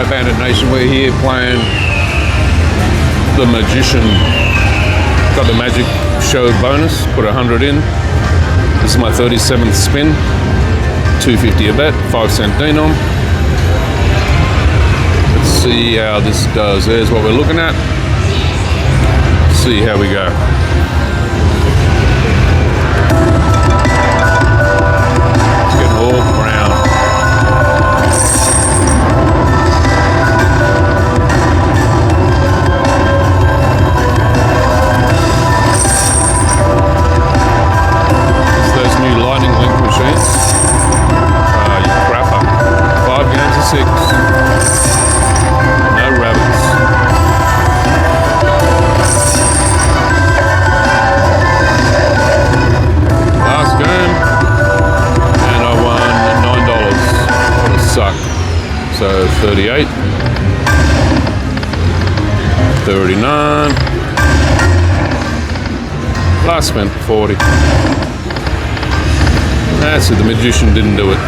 Bandit Nation. We're here playing the Magician. Got the Magic Show bonus, put 100 in. This is my 37th spin. 250 a bet, 5 cent denom. Let's see how this does. There's what we're looking at. See how we go. It's getting all brown. It's those new Lightning Link machines. You crapper. 5 games of 6. No rabbits. Last game, and I won $9. What a suck. So 38, 39. Last spent 40. That's it. The Magician didn't do it.